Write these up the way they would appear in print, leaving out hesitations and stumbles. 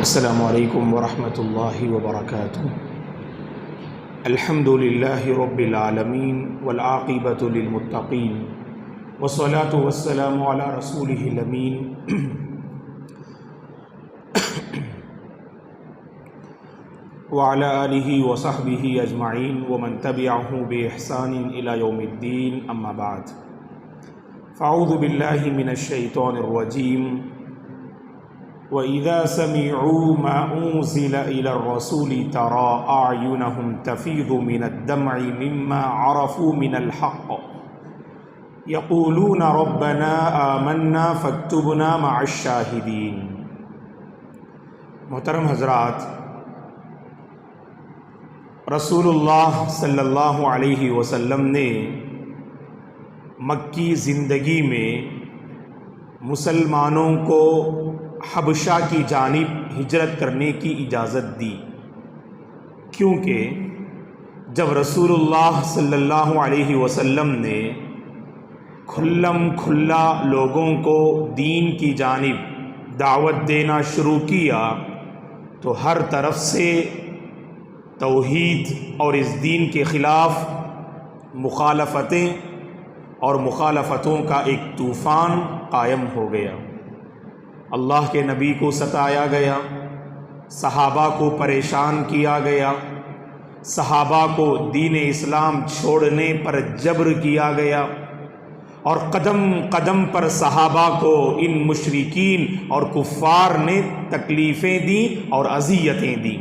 السلام علیکم ورحمۃ اللہ وبرکاتہ۔ الحمد للہ رب العالمین والعاقبۃ للمتقین والصلاة والسلام علی رسولہ الامین وعلی آلہ وصحبہ اجمعین ومن تبعہ بإحسان الی یوم الدین، اما بعد فاعوذ باللہ من الشیطان الرجیم۔ وَإِذَا سَمِعُوا مَا أُنزِلَ إِلَى الرَّسُولِ تَرَى أَعْيُنَهُمْ تَفِيضُ مِنَ الدَّمْعِ مِمَّا عَرَفُوا مِنَ الْحَقِّ يَقُولُونَ رَبَّنَا آمَنَّا فَاكْتُبْنَا مَعَ الشَّاهِدِينَ۔ محترم حضرات، رسول اللہ صلی اللہ علیہ وسلم نے مکی زندگی میں مسلمانوں کو حبشہ کی جانب ہجرت کرنے کی اجازت دی، کیونکہ جب رسول اللہ صلی اللہ علیہ وسلم نے کھلم کھلا لوگوں کو دین کی جانب دعوت دینا شروع کیا تو ہر طرف سے توحید اور اس دین کے خلاف مخالفتیں اور مخالفتوں کا ایک طوفان قائم ہو گیا۔ اللہ کے نبی کو ستایا گیا، صحابہ کو پریشان کیا گیا، صحابہ کو دین اسلام چھوڑنے پر جبر کیا گیا، اور قدم قدم پر صحابہ کو ان مشرکین اور کفار نے تکلیفیں دیں اور اذیتیں دیں،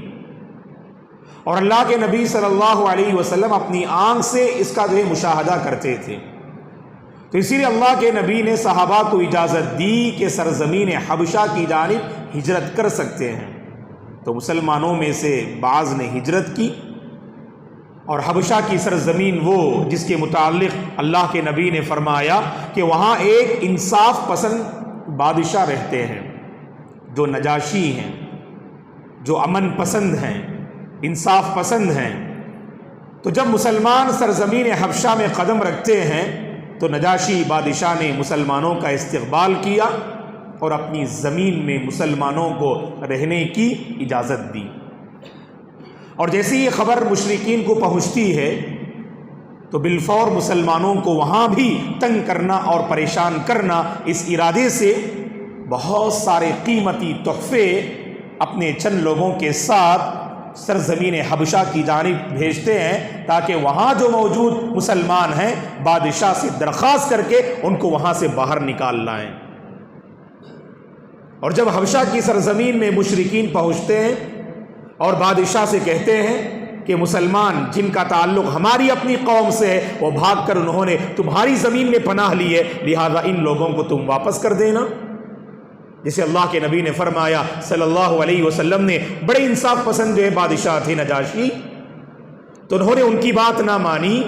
اور اللہ کے نبی صلی اللہ علیہ وسلم اپنی آنکھ سے اس کا مشاہدہ کرتے تھے۔ تو اسی لیے اللہ کے نبی نے صحابہ کو اجازت دی کہ سرزمین حبشہ کی جانب ہجرت کر سکتے ہیں۔ تو مسلمانوں میں سے بعض نے ہجرت کی، اور حبشہ کی سرزمین وہ جس کے متعلق اللہ کے نبی نے فرمایا کہ وہاں ایک انصاف پسند بادشاہ رہتے ہیں، جو نجاشی ہیں، جو امن پسند ہیں، انصاف پسند ہیں۔ تو جب مسلمان سرزمین حبشہ میں قدم رکھتے ہیں تو نجاشی بادشاہ نے مسلمانوں کا استقبال کیا اور اپنی زمین میں مسلمانوں کو رہنے کی اجازت دی، اور جیسے یہ خبر مشرکین کو پہنچتی ہے تو بالفور مسلمانوں کو وہاں بھی تنگ کرنا اور پریشان کرنا، اس ارادے سے بہت سارے قیمتی تحفے اپنے چند لوگوں کے ساتھ سرزمین حبشہ کی جانب بھیجتے ہیں، تاکہ وہاں جو موجود مسلمان ہیں بادشاہ سے درخواست کر کے ان کو وہاں سے باہر نکال لائیں۔ اور جب حبشہ کی سرزمین میں مشرکین پہنچتے ہیں اور بادشاہ سے کہتے ہیں کہ مسلمان جن کا تعلق ہماری اپنی قوم سے ہے وہ بھاگ کر انہوں نے تمہاری زمین میں پناہ لی ہے، لہذا ان لوگوں کو تم واپس کر دینا۔ جسے اللہ کے نبی نے فرمایا صلی اللہ علیہ وسلم نے، بڑے انصاف پسند بادشاہ تھے نجاشی، تو انہوں نے ان کی بات نہ مانی،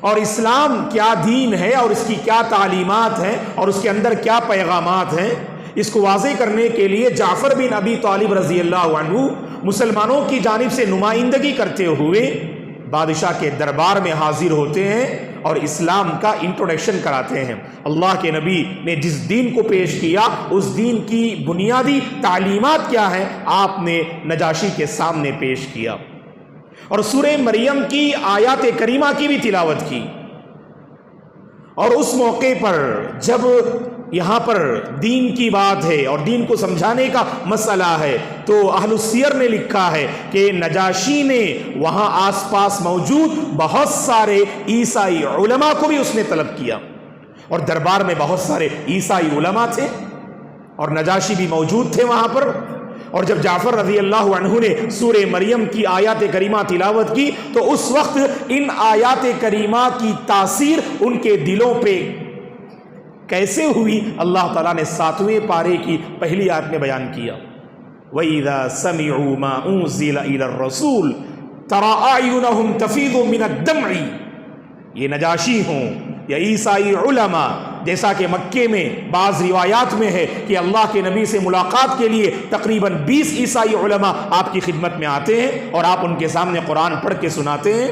اور اسلام کیا دین ہے اور اس کی کیا تعلیمات ہیں اور اس کے اندر کیا پیغامات ہیں، اس کو واضح کرنے کے لیے جعفر بن ابی طالب رضی اللہ عنہ مسلمانوں کی جانب سے نمائندگی کرتے ہوئے بادشاہ کے دربار میں حاضر ہوتے ہیں اور اسلام کا انٹروڈکشن کراتے ہیں۔ اللہ کے نبی نے جس دین کو پیش کیا اس دین کی بنیادی تعلیمات کیا ہیں آپ نے نجاشی کے سامنے پیش کیا، اور سورہ مریم کی آیات کریمہ کی بھی تلاوت کی۔ اور اس موقع پر جب یہاں پر دین کی بات ہے اور دین کو سمجھانے کا مسئلہ ہے تو اہل السیر نے لکھا ہے کہ نجاشی نے وہاں آس پاس موجود بہت سارے عیسائی علماء کو بھی اس نے طلب کیا، اور دربار میں بہت سارے عیسائی علماء تھے اور نجاشی بھی موجود تھے وہاں پر۔ اور جب جعفر رضی اللہ عنہ نے سورہ مریم کی آیات کریمہ تلاوت کی تو اس وقت ان آیات کریمہ کی تاثیر ان کے دلوں پہ کیسے ہوئی اللہ تعالیٰ نے 7ویں پارے کی پہلی آیت میں بیان کیا۔ وَإِذَا سَمِعُوا مَا أُنزِلَ إِلَى الرَّسُولِ تَرَى أَعْيُنَهُمْ تَفِيضُ مِنَ الدَّمْعِ۔ یہ نجاشی ہوں یا عیسائی علماء، جیسا کہ مکے میں بعض روایات میں ہے کہ اللہ کے نبی سے ملاقات کے لیے تقریباً 20 عیسائی علماء آپ کی خدمت میں آتے ہیں اور آپ ان کے سامنے قرآن پڑھ کے سناتے ہیں،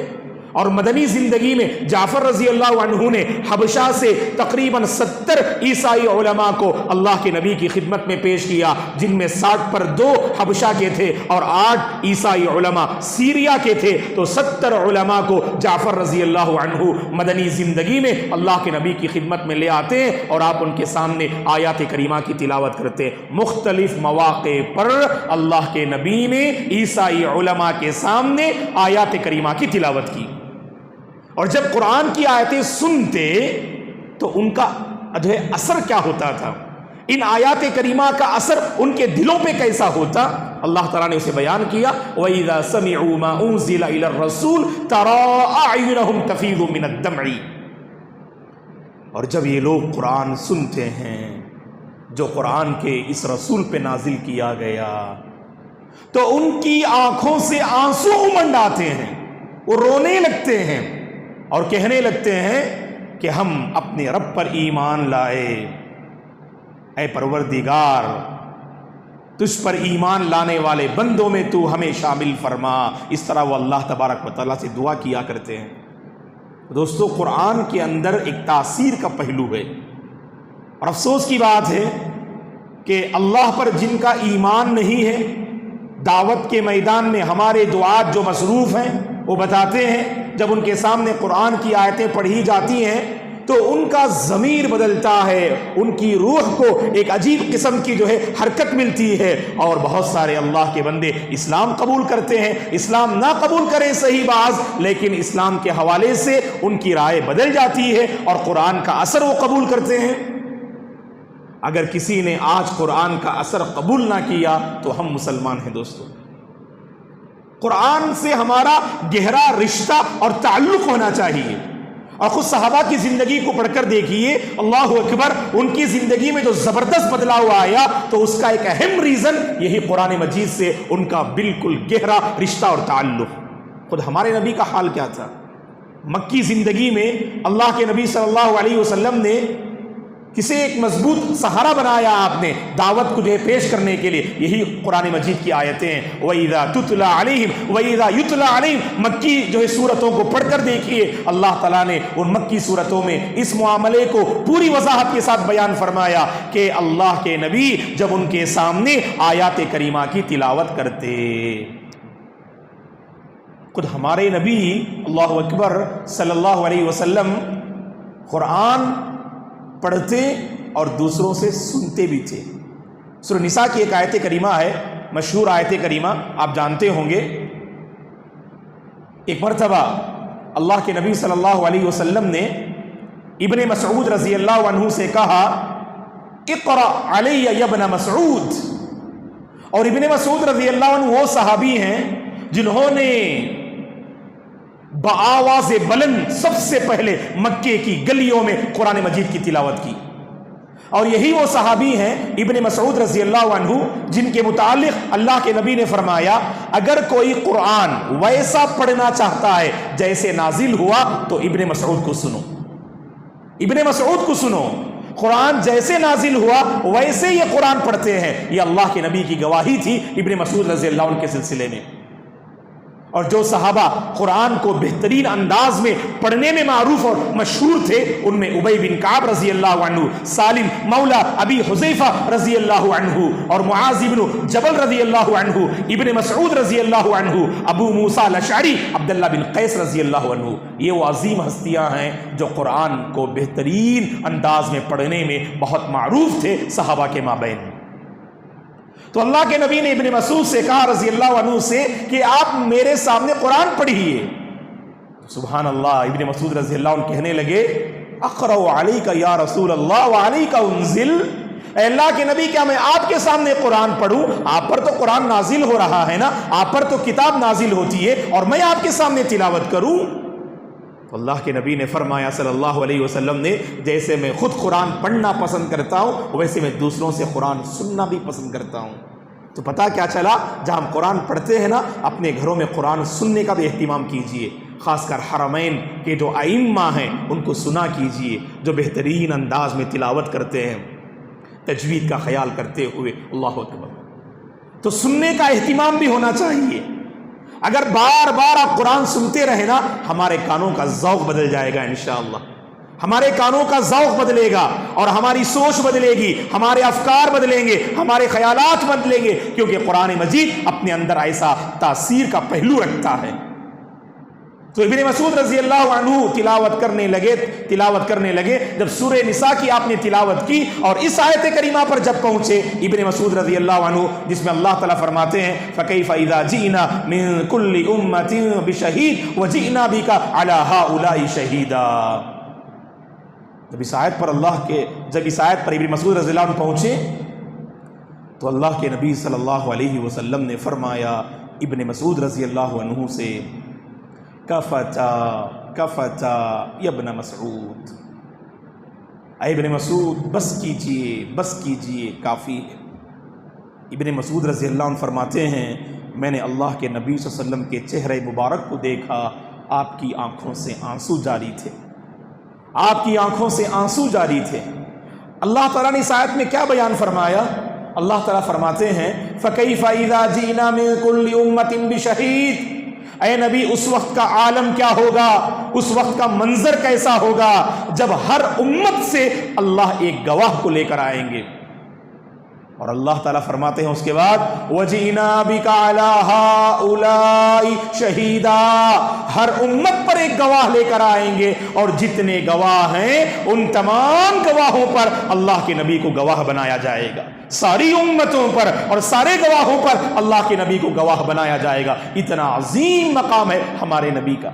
اور مدنی زندگی میں جعفر رضی اللہ عنہ نے حبشہ سے تقریباً 70 عیسائی علماء کو اللہ کے نبی کی خدمت میں پیش کیا، جن میں 60 پر 2 حبشہ کے تھے اور 8 عیسائی علماء سیریا کے تھے۔ تو 70 علماء کو جعفر رضی اللہ عنہ مدنی زندگی میں اللہ کے نبی کی خدمت میں لے آتے ہیں اور آپ ان کے سامنے آیات کریمہ کی تلاوت کرتے ہیں۔ مختلف مواقع پر اللہ کے نبی نے عیسائی علماء کے سامنے آیات کریمہ کی تلاوت کی، اور جب قرآن کی آیتیں سنتے تو ان کا جو ہے اثر کیا ہوتا تھا، ان آیات کریمہ کا اثر ان کے دلوں پہ کیسا ہوتا، اللہ تعالیٰ نے اسے بیان کیا۔ وَإِذَا سَمِعُوا مَا أُنزِلَ إِلَى الرَّسُولِ تَرَىٰ أَعْيُنَهُمْ تَفِيضُ مِنَ الدَّمْعِ، اور جب یہ لوگ قرآن سنتے ہیں جو قرآن کے اس رسول پہ نازل کیا گیا، تو ان کی آنکھوں سے آنسو امنڈ آتے ہیں، وہ رونے لگتے ہیں اور کہنے لگتے ہیں کہ ہم اپنے رب پر ایمان لائے، اے پروردگار تجھ پر ایمان لانے والے بندوں میں تو ہمیں شامل فرما۔ اس طرح وہ اللہ تبارک و تعالیٰ سے دعا کیا کرتے ہیں۔ دوستو، قرآن کے اندر ایک تاثیر کا پہلو ہے، اور افسوس کی بات ہے کہ اللہ پر جن کا ایمان نہیں ہے، دعوت کے میدان میں ہمارے دعات جو مصروف ہیں وہ بتاتے ہیں جب ان کے سامنے قرآن کی آیتیں پڑھی جاتی ہیں تو ان کا ضمیر بدلتا ہے، ان کی روح کو ایک عجیب قسم کی جو ہے حرکت ملتی ہے، اور بہت سارے اللہ کے بندے اسلام قبول کرتے ہیں، اسلام نہ قبول کریں صحیح باز، لیکن اسلام کے حوالے سے ان کی رائے بدل جاتی ہے اور قرآن کا اثر وہ قبول کرتے ہیں۔ اگر کسی نے آج قرآن کا اثر قبول نہ کیا تو ہم مسلمان ہیں۔ دوستو، قرآن سے ہمارا گہرا رشتہ اور تعلق ہونا چاہیے، اور خود صحابہ کی زندگی کو پڑھ کر دیکھیے، اللہ اکبر، ان کی زندگی میں جو زبردست بدلاؤ آیا تو اس کا ایک اہم ریزن یہی قرآن مجید سے ان کا بالکل گہرا رشتہ اور تعلق۔ خود ہمارے نبی کا حال کیا تھا؟ مکی زندگی میں اللہ کے نبی صلی اللہ علیہ وسلم نے کسے ایک مضبوط سہارا بنایا، آپ نے دعوت کو جو ہے پیش کرنے کے لیے، یہی قرآن مجید کی آیتیں ہیں۔ وَإِذَا تُتْلَى عَلَيْهِمْ وَإِذَا يُتْلَى عَلَيْهِمْ، مکی جو ہے سورتوں کو پڑھ کر دیکھیے، اللہ تعالیٰ نے ان مکی سورتوں میں اس معاملے کو پوری وضاحت کے ساتھ بیان فرمایا کہ اللہ کے نبی جب ان کے سامنے آیات کریمہ کی تلاوت کرتے، خود ہمارے نبی اللہ اکبر صلی اللہ علیہ وسلم قرآن پڑھتے اور دوسروں سے سنتے بھی تھے۔ سورہ نساء کی ایک آیت کریمہ ہے، مشہور آیت کریمہ، آپ جانتے ہوں گے۔ ایک مرتبہ اللہ کے نبی صلی اللہ علیہ وسلم نے ابن مسعود رضی اللہ عنہ سے کہا، اقرأ علی یا ابن مسعود، اور ابن مسعود رضی اللہ عنہ وہ صحابی ہیں جنہوں نے بآواز بلند سب سے پہلے مکے کی گلیوں میں قرآن مجید کی تلاوت کی، اور یہی وہ صحابی ہیں ابن مسعود رضی اللہ عنہ جن کے متعلق اللہ کے نبی نے فرمایا، اگر کوئی قرآن ویسا پڑھنا چاہتا ہے جیسے نازل ہوا تو ابن مسعود کو سنو، ابن مسعود کو سنو، قرآن جیسے نازل ہوا ویسے یہ قرآن پڑھتے ہیں۔ یہ اللہ کے نبی کی گواہی تھی ابن مسعود رضی اللہ عنہ کے سلسلے میں۔ اور جو صحابہ قرآن کو بہترین انداز میں پڑھنے میں معروف اور مشہور تھے، ان میں ابی بن کعب رضی اللہ عنہ، سالم مولا ابی حذیفہ رضی اللہ عنہ، اور معاذ بن جبل رضی اللہ عنہ، ابن مسعود رضی اللہ عنہ، ابو موسیٰ الاشعری عبداللہ بن قیس رضی اللہ عنہ۔ یہ وہ عظیم ہستیاں ہیں جو قرآن کو بہترین انداز میں پڑھنے میں بہت معروف تھے صحابہ کے مابین۔ تو اللہ کے نبی نے ابن مسعود سے کہا رضی اللہ عنہ سے کہ آپ میرے سامنے قرآن پڑھیے۔ سبحان اللہ، ابن مسعود رضی اللہ عنہ کہنے لگے، اقرأ علیک یا رسول اللہ وعلیک انزل، اے اللہ کے نبی کیا میں آپ کے سامنے قرآن پڑھوں؟ آپ پر تو قرآن نازل ہو رہا ہے نا، آپ پر تو کتاب نازل ہوتی ہے، اور میں آپ کے سامنے تلاوت کروں؟ تو اللہ کے نبی نے فرمایا صلی اللہ علیہ وسلم نے، جیسے میں خود قرآن پڑھنا پسند کرتا ہوں ویسے میں دوسروں سے قرآن سننا بھی پسند کرتا ہوں۔ تو پتہ کیا چلا، جہاں ہم قرآن پڑھتے ہیں نا، اپنے گھروں میں قرآن سننے کا بھی اہتمام کیجئے، خاص کر حرمین کے جو ائمہ ہیں ان کو سنا کیجئے، جو بہترین انداز میں تلاوت کرتے ہیں تجوید کا خیال کرتے ہوئے۔ اللہ اکبر۔ تو سننے کا اہتمام بھی ہونا چاہیے، اگر بار بار آپ قرآن سنتے رہے نا، ہمارے کانوں کا ذوق بدل جائے گا انشاءاللہ، ہمارے کانوں کا ذوق بدلے گا اور ہماری سوچ بدلے گی، ہمارے افکار بدلیں گے، ہمارے خیالات بدلیں گے، کیونکہ قرآن مجید اپنے اندر ایسا تاثیر کا پہلو رکھتا ہے۔ تو ابن مسعود رضی اللہ عنہ تلاوت کرنے لگے جب سورہ نساء کی آپ نے تلاوت کی، اور اس آیت کریمہ پر جب پہنچے ابن مسعود رضی اللہ عنہ، جس میں اللہ تعالیٰ فرماتے ہیں فَكَيْفَ إِذَا جِئْنَا مِن كُلِّ أُمَّةٍ بِشَهِيدٍ وَجِئْنَا بِكَ عَلَى هَؤُلَاءِ شَهِيدًا۔ جب اس آیت پر ابن مسعود رضی اللہ عنہ پہنچے تو اللہ کے نبی صلی اللہ علیہ وسلم نے فرمایا ابن مسعود رضی اللہ عنہ سے، کفتا یا ابن مسعود، اے ابن مسعود بس کیجئے کافی ہے۔ ابن مسعود رضی اللہ عنہ فرماتے ہیں میں نے اللہ کے نبی صلی اللہ علیہ وسلم کے چہرے مبارک کو دیکھا، آپ کی آنکھوں سے آنسو جاری تھے، آپ کی آنکھوں سے آنسو جاری تھے۔ اللہ تعالیٰ نے اس آیت میں کیا بیان فرمایا؟ اللہ تعالیٰ فرماتے ہیں فَكَيْفَ إِذَا جِئْنَا مِن كُلِّ أُمَّةٍ بِشَهِيدٍ، اے نبی اس وقت کا عالم کیا ہوگا، اس وقت کا منظر کیسا ہوگا جب ہر امت سے اللہ ایک گواہ کو لے کر آئیں گے۔ اور اللہ تعالیٰ فرماتے ہیں اس کے بعد وَجِئْنَا بِكَ عَلَى هَؤُلَاءِ شَهِيدًا، ہر امت پر ایک گواہ لے کر آئیں گے، اور جتنے گواہ ہیں ان تمام گواہوں پر اللہ کے نبی کو گواہ بنایا جائے گا، ساری امتوں پر اور سارے گواہوں پر اللہ کے نبی کو گواہ بنایا جائے گا۔ اتنا عظیم مقام ہے ہمارے نبی کا،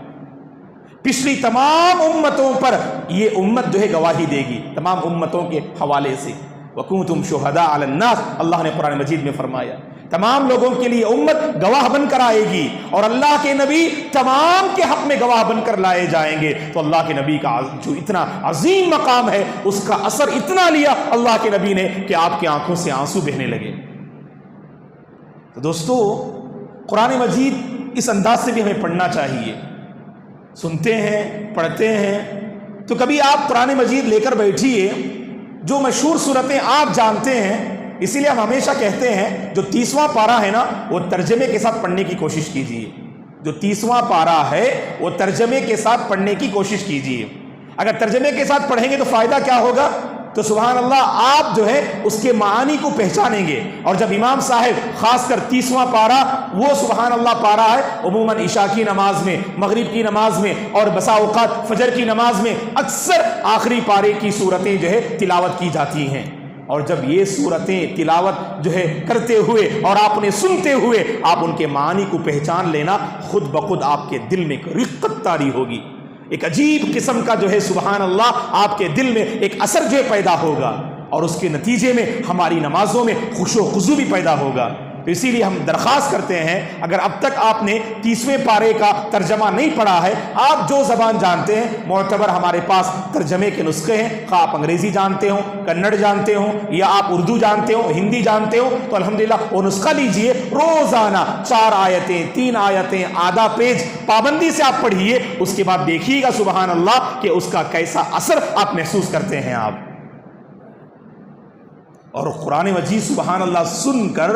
پچھلی تمام امتوں پر یہ امت جو ہے گواہی دے گی، تمام امتوں کے حوالے سے۔ وَكُنْتُمْ شُهَدَاءَ عَلَى النَّاسِ، اللہ نے قرآن مجید میں فرمایا تمام لوگوں کے لیے امت گواہ بن کر آئے گی، اور اللہ کے نبی تمام کے حق میں گواہ بن کر لائے جائیں گے۔ تو اللہ کے نبی کا جو اتنا عظیم مقام ہے، اس کا اثر اتنا لیا اللہ کے نبی نے کہ آپ کی آنکھوں سے آنسو بہنے لگے۔ تو دوستو قرآن مجید اس انداز سے بھی ہمیں پڑھنا چاہیے، سنتے ہیں پڑھتے ہیں تو کبھی آپ قرآن مجید لے کر بیٹھیے، جو مشہور صورتیں آپ جانتے ہیں، اسی لیے ہم ہمیشہ کہتے ہیں جو 30واں پارہ ہے نا وہ ترجمے کے ساتھ پڑھنے کی کوشش کیجیے، جو 30واں پارہ ہے وہ ترجمے کے ساتھ پڑھنے کی کوشش کیجیے۔ اگر ترجمے کے ساتھ پڑھیں گے تو فائدہ کیا ہوگا؟ تو سبحان اللہ آپ جو ہے اس کے معانی کو پہچانیں گے۔ اور جب امام صاحب خاص کر 30واں پارہ، وہ سبحان اللہ پارہ ہے عموماً عشاء کی نماز میں، مغرب کی نماز میں اور بسا اوقات فجر کی نماز میں اکثر آخری پارے کی صورتیں جو ہے تلاوت کی جاتی ہیں، اور جب یہ صورتیں تلاوت جو ہے کرتے ہوئے اور آپ نے سنتے ہوئے آپ ان کے معانی کو پہچان لینا، خود بخود آپ کے دل میں ایک رقت طاری ہوگی، ایک عجیب قسم کا جو ہے سبحان اللہ آپ کے دل میں ایک اثر جو ہے پیدا ہوگا، اور اس کے نتیجے میں ہماری نمازوں میں خوش و خضوع بھی پیدا ہوگا۔ تو اسی لیے ہم درخواست کرتے ہیں اگر اب تک آپ نے 30ویں پارے کا ترجمہ نہیں پڑھا ہے، آپ جو زبان جانتے ہیں معتبر ہمارے پاس ترجمے کے نسخے ہیں، خواہ آپ انگریزی جانتے ہوں، کنڑ جانتے ہوں، یا آپ اردو جانتے ہوں، ہندی جانتے ہوں، تو الحمدللہ وہ نسخہ لیجئے، روزانہ 4 آیتیں 3 آیتیں آدھا پیج پابندی سے آپ پڑھیے، اس کے بعد دیکھیے گا سبحان اللہ کہ اس کا کیسا اثر آپ محسوس کرتے ہیں آپ۔ اور قرآن مجید سبحان اللہ سن کر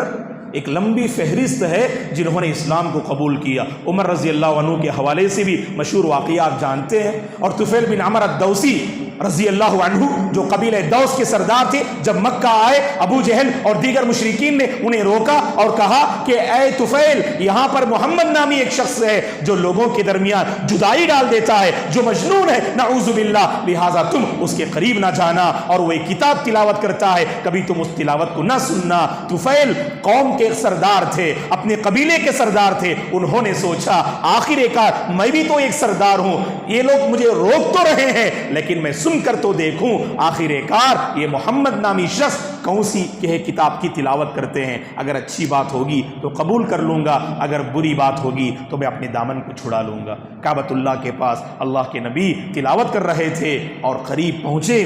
ایک لمبی فہرست ہے جنہوں نے اسلام کو قبول کیا۔ عمر رضی اللہ عنہ کے حوالے سے بھی مشہور واقعہ آپ جانتے ہیں، اور طفیل بن عمر الدوسی رضی اللہ عنہ جو قبیلہ دوس کے سردار تھے، جب مکہ آئے ابو جہل اور دیگر مشرکین نے انہیں روکا اور کہا کہ اے طفیل، یہاں پر محمد نامی ایک شخص ہے جو لوگوں کے درمیان جدائی ڈال دیتا ہے، جو مجنون ہے نعوذ باللہ، لہٰذا تم اس کے قریب نہ جانا، اور وہ ایک کتاب تلاوت کرتا ہے، کبھی تم اس تلاوت کو نہ سننا۔ طفیل قوم کے سردار تھے، اپنے قبیلے کے سردار تھے، انہوں نے سوچا آخر کار میں بھی تو ایک سردار ہوں، یہ لوگ مجھے روک تو رہے ہیں لیکن میں سن کر تو دیکھوں آخر کار یہ محمد نامی شخص کون سی کتاب کی تلاوت کرتے ہیں، اگر اچھی بات ہوگی تو قبول کر لوں گا، اگر بری بات ہوگی تو میں اپنے دامن کو چھڑا لوں گا۔ کعبۃ اللہ کے پاس اللہ کے نبی تلاوت کر رہے تھے اور قریب پہنچے،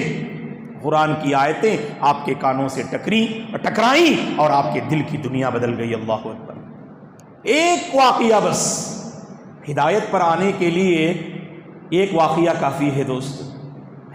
قرآن کی آیتیں آپ کے کانوں سے ٹکرائیں اور آپ کے دل کی دنیا بدل گئی۔ اللہ اکبر۔ ایک واقعہ بس، ہدایت پر آنے کے لیے ایک واقعہ کافی ہے دوست،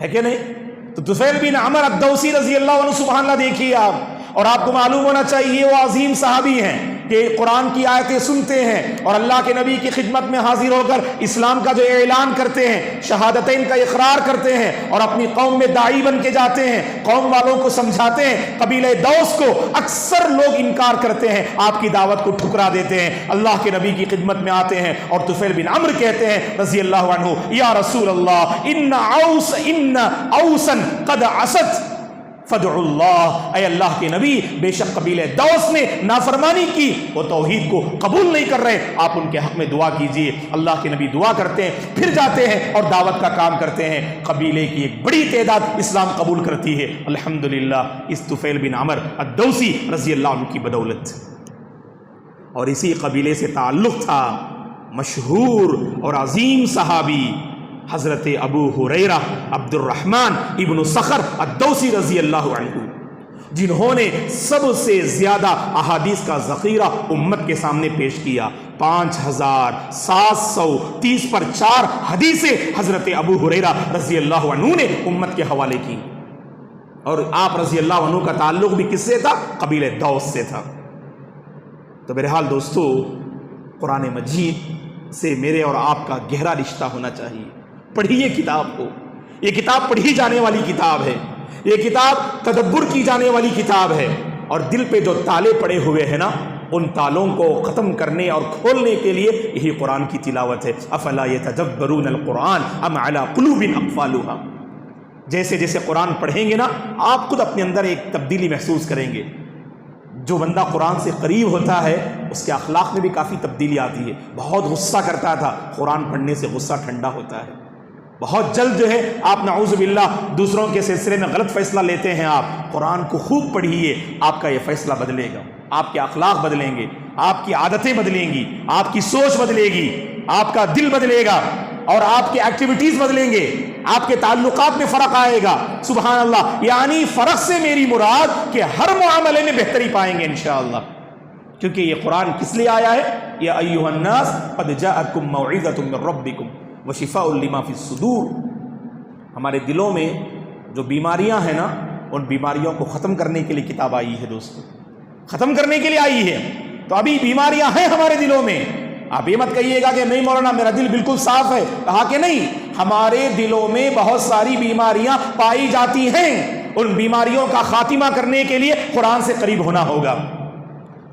ہے کہ نہیں؟ تو طفیل بن عمر الدوسی رضی اللہ عنہ سبحان اللہ دیکھیے آپ، اور آپ کو معلوم ہونا چاہیے وہ عظیم صحابی ہیں، کہ قرآن کی آیتیں سنتے ہیں اور اللہ کے نبی کی خدمت میں حاضر ہو کر اسلام کا جو اعلان کرتے ہیں، شہادتین کا اقرار کرتے ہیں اور اپنی قوم میں داعی بن کے جاتے ہیں، قوم والوں کو سمجھاتے ہیں۔ قبیلہ دوس کو اکثر لوگ انکار کرتے ہیں، آپ کی دعوت کو ٹھکرا دیتے ہیں، اللہ کے نبی کی خدمت میں آتے ہیں اور طفیل بن عمرو کہتے ہیں رضی اللہ عنہ، یا رسول اللہ ان اوسا قد عصت فادعوا اللہ، اے اللہ کے نبی بے شک قبیلہ دوس نے نافرمانی کی، وہ توحید کو قبول نہیں کر رہے، آپ ان کے حق میں دعا کیجئے۔ اللہ کے نبی دعا کرتے ہیں، پھر جاتے ہیں اور دعوت کا کام کرتے ہیں، قبیلے کی ایک بڑی تعداد اسلام قبول کرتی ہے الحمدللہ، اس طفیل بن عمرو الدوسی رضی اللہ عنہ کی بدولت۔ اور اسی قبیلے سے تعلق تھا مشہور اور عظیم صحابی حضرت ابو ہریرہ عبد الرحمن ابن صخر الدوسی رضی اللہ عنہ، جنہوں نے سب سے زیادہ احادیث کا ذخیرہ امت کے سامنے پیش کیا۔ 5730 پر 4 حدیثیں حضرت ابو ہریرہ رضی اللہ عنہ نے امت کے حوالے کی، اور آپ رضی اللہ عنہ کا تعلق بھی کس سے تھا؟ قبیلہ دوس سے تھا۔ تو بہرحال دوستو، قرآن مجید سے میرے اور آپ کا گہرا رشتہ ہونا چاہیے۔ پڑھیے کتاب کو، یہ کتاب پڑھی جانے والی کتاب ہے، یہ کتاب تدبر کی جانے والی کتاب ہے، اور دل پہ جو تالے پڑے ہوئے ہیں نا، ان تالوں کو ختم کرنے اور کھولنے کے لیے یہی قرآن کی تلاوت ہے۔ افلا یتدبرون القرآن ام علی قلوب اقفالها، جیسے جیسے قرآن پڑھیں گے نا، آپ خود اپنے اندر ایک تبدیلی محسوس کریں گے۔ جو بندہ قرآن سے قریب ہوتا ہے اس کے اخلاق میں بھی کافی تبدیلی آتی ہے۔ بہت غصہ کرتا تھا، قرآن پڑھنے سے غصہ ٹھنڈا ہوتا ہے۔ بہت جلد جو ہے آپ نعوذ باللہ دوسروں کے سلسلے میں غلط فیصلہ لیتے ہیں، آپ قرآن کو خوب پڑھیے، آپ کا یہ فیصلہ بدلے گا، آپ کے اخلاق بدلیں گے، آپ کی عادتیں بدلیں گی، آپ کی سوچ بدلے گی، آپ کا دل بدلے گا، اور آپ کے ایکٹیویٹیز بدلیں گے، آپ کے تعلقات میں فرق آئے گا۔ سبحان اللہ، یعنی فرق سے میری مراد کہ ہر معاملے میں بہتری پائیں گے انشاءاللہ، کیونکہ یہ قرآن کس لیے آیا ہے؟ یا ایھا الناس قد جاءکم موعظۃ من ربکم وشفاء لما فی الصدور۔ ہمارے دلوں میں جو بیماریاں ہیں نا، ان بیماریوں کو ختم کرنے کے لیے کتاب آئی ہے دوستو، ختم کرنے کے لیے آئی ہے۔ تو ابھی بیماریاں ہیں ہمارے دلوں میں، آپ یہ مت کہیے گا کہ نہیں مولانا میرا دل بالکل صاف ہے، کہا کہ نہیں، ہمارے دلوں میں بہت ساری بیماریاں پائی جاتی ہیں۔ ان بیماریوں کا خاتمہ کرنے کے لیے قرآن سے قریب ہونا ہوگا،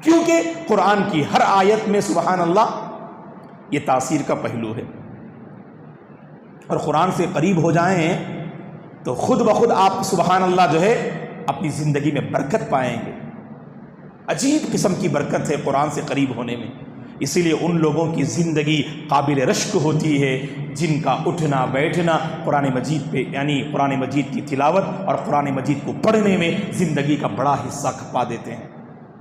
کیونکہ قرآن کی ہر آیت میں سبحان اللہ یہ تاثیر کا پہلو ہے، اور قرآن سے قریب ہو جائیں تو خود بخود آپ سبحان اللہ جو ہے اپنی زندگی میں برکت پائیں گے۔ عجیب قسم کی برکت ہے قرآن سے قریب ہونے میں، اسی لیے ان لوگوں کی زندگی قابل رشک ہوتی ہے جن کا اٹھنا بیٹھنا قرآن مجید پہ، یعنی قرآن مجید کی تلاوت اور قرآن مجید کو پڑھنے میں زندگی کا بڑا حصہ کھپا دیتے ہیں۔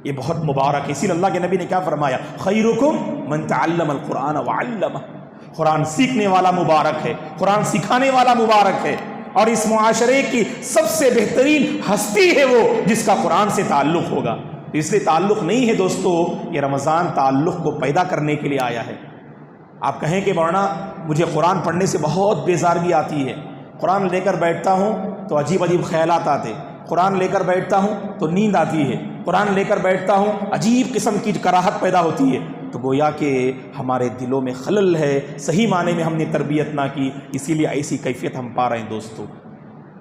یہ بہت مبارک ہے، اسی لیے اللہ کے نبی نے کیا فرمایا؟ خیرکم من تعلم القرآن وعلمہ، قرآن سیکھنے والا مبارک ہے، قرآن سکھانے والا مبارک ہے، اور اس معاشرے کی سب سے بہترین ہستی ہے وہ جس کا قرآن سے تعلق ہوگا۔ اس لیے تعلق نہیں ہے دوستو، یہ رمضان تعلق کو پیدا کرنے کے لیے آیا ہے۔ آپ کہیں کہ مولانا مجھے قرآن پڑھنے سے بہت بیزارگی آتی ہے، قرآن لے کر بیٹھتا ہوں تو عجیب عجیب خیالات آتے، قرآن لے کر بیٹھتا ہوں تو نیند آتی ہے، قرآن لے کر بیٹھتا ہوں عجیب قسم کی کراہت پیدا ہوتی ہے، تو گویا کہ ہمارے دلوں میں خلل ہے، صحیح معنی میں ہم نے تربیت نہ کی، اسی لیے ایسی کیفیت ہم پا رہے ہیں۔ دوستو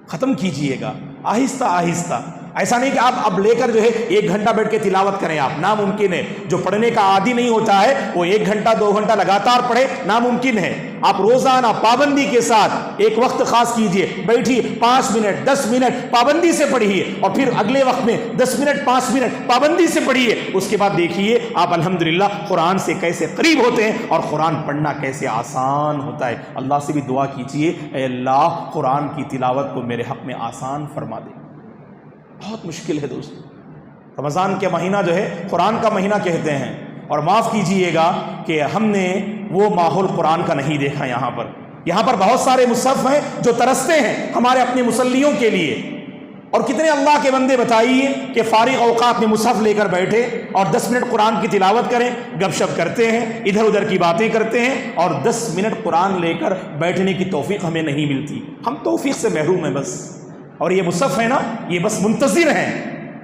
ختم کیجئے گا آہستہ آہستہ، ایسا نہیں کہ آپ اب لے کر جو ہے 1 گھنٹہ بیٹھ کے تلاوت کریں، آپ ناممکن ہے۔ جو پڑھنے کا عادی نہیں ہوتا ہے وہ 1 گھنٹہ 2 گھنٹہ لگاتار پڑھے، ناممکن ہے۔ آپ روزانہ پابندی کے ساتھ ایک وقت خاص کیجئے، بیٹھیے 5 منٹ 10 منٹ پابندی سے پڑھیے، اور پھر اگلے وقت میں 10 منٹ 5 منٹ پابندی سے پڑھیے، اس کے بعد دیکھیے آپ الحمدللہ قرآن سے کیسے قریب ہوتے ہیں اور قرآن پڑھنا کیسے آسان ہوتا ہے۔ اللہ سے بھی دعا کیجئے، اے اللہ قرآن کی تلاوت کو میرے حق میں آسان فرما دے۔ بہت مشکل ہے دوست، رمضان کے مہینہ جو ہے قرآن کا مہینہ کہتے ہیں، اور معاف کیجئے گا کہ ہم نے وہ ماحول قرآن کا نہیں دیکھا۔ یہاں پر بہت سارے مصحف ہیں جو ترستے ہیں ہمارے اپنے مسلیوں کے لیے، اور کتنے اللہ کے بندے بتائیے کہ فارغ اوقات میں مصحف لے کر بیٹھے اور 10 منٹ قرآن کی تلاوت کریں، گپ شپ کرتے ہیں، ادھر ادھر کی باتیں کرتے ہیں، اور 10 منٹ قرآن لے کر بیٹھنے کی توفیق ہمیں نہیں ملتی۔ ہم توفیق سے محروم ہیں بس، اور یہ مصحف ہے نا، یہ بس منتظر ہیں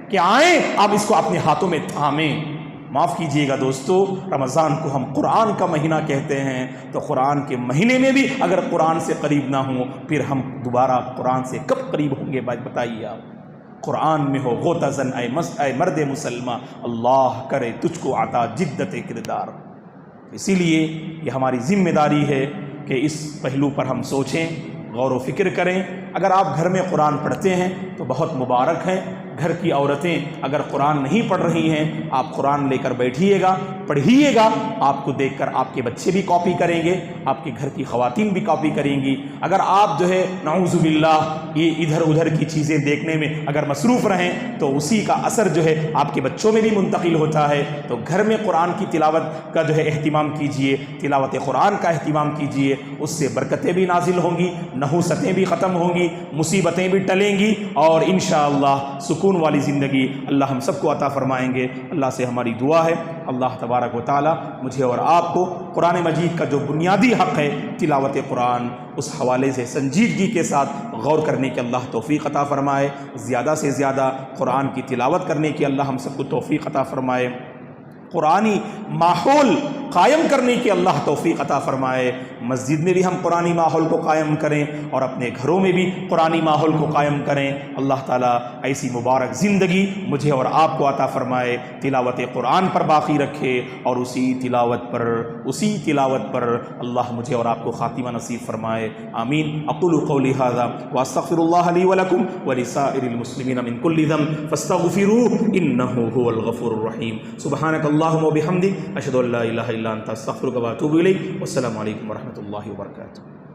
کہ آئیں آپ اس کو اپنے ہاتھوں میں تھامیں، معاف کیجیے گا دوستو، رمضان کو ہم قرآن کا مہینہ کہتے ہیں، تو قرآن کے مہینے میں بھی اگر قرآن سے قریب نہ ہوں پھر ہم دوبارہ قرآن سے کب قریب ہوں گے بتائیے آپ؟ قرآن میں ہو غوطہ زن اے مرد مسلمہ، اللہ کرے تجھ کو عطا جدت کردار۔ اسی لیے یہ ہماری ذمہ داری ہے کہ اس پہلو پر ہم سوچیں، غور و فکر کریں۔ اگر آپ گھر میں قرآن پڑھتے ہیں تو بہت مبارک ہیں، گھر کی عورتیں اگر قرآن نہیں پڑھ رہی ہیں آپ قرآن لے کر بیٹھیے گا، پڑھیے گا، آپ کو دیکھ کر آپ کے بچے بھی کاپی کریں گے، آپ کے گھر کی خواتین بھی کاپی کریں گی۔ اگر آپ جو ہے نعوذ باللہ یہ ادھر ادھر کی چیزیں دیکھنے میں اگر مصروف رہیں تو اسی کا اثر جو ہے آپ کے بچوں میں بھی منتقل ہوتا ہے۔ تو گھر میں قرآن کی تلاوت کا جو ہے اہتمام کیجئے، تلاوت قرآن کا اہتمام کیجئے، اس سے برکتیں بھی نازل ہوں گی، نحوستیں بھی ختم ہوں گی، مصیبتیں بھی ٹلیں گی، اور انشاءاللہ سکون والی زندگی اللہ ہم سب کو عطا فرمائیں گے۔ اللہ سے ہماری دعا ہے اللہ تبارک و تعالی مجھے اور آپ کو قرآن مجید کا جو بنیادی حق ہے تلاوت قرآن، اس حوالے سے سنجیدگی کے ساتھ غور کرنے کی اللہ توفیق عطا فرمائے، زیادہ سے زیادہ قرآن کی تلاوت کرنے کی اللہ ہم سب کو توفیق عطا فرمائے، قرآنی ماحول قائم کرنے کی اللہ توفیق عطا فرمائے۔ مسجد میں بھی ہم قرآنی ماحول کو قائم کریں اور اپنے گھروں میں بھی قرآنی ماحول کو قائم کریں۔ اللہ تعالیٰ ایسی مبارک زندگی مجھے اور آپ کو عطا فرمائے، تلاوت قرآن پر باقی رکھے، اور اسی تلاوت پر اللہ مجھے اور آپ کو خاتمہ نصیب فرمائے، آمین۔ اقول قولی ھذا واستغفر اللہ لی ولکم ولسائر المسلمین من کل ذنب فاستغفروہ انہ ھو الغفور الرحیم۔ سبحانک اللہم وبحمدک اشہد ان لا الہ الا انت استغفرک واتوب الیک۔ والسلام علیکم ورحمۃ اللہ وبرکاتہ۔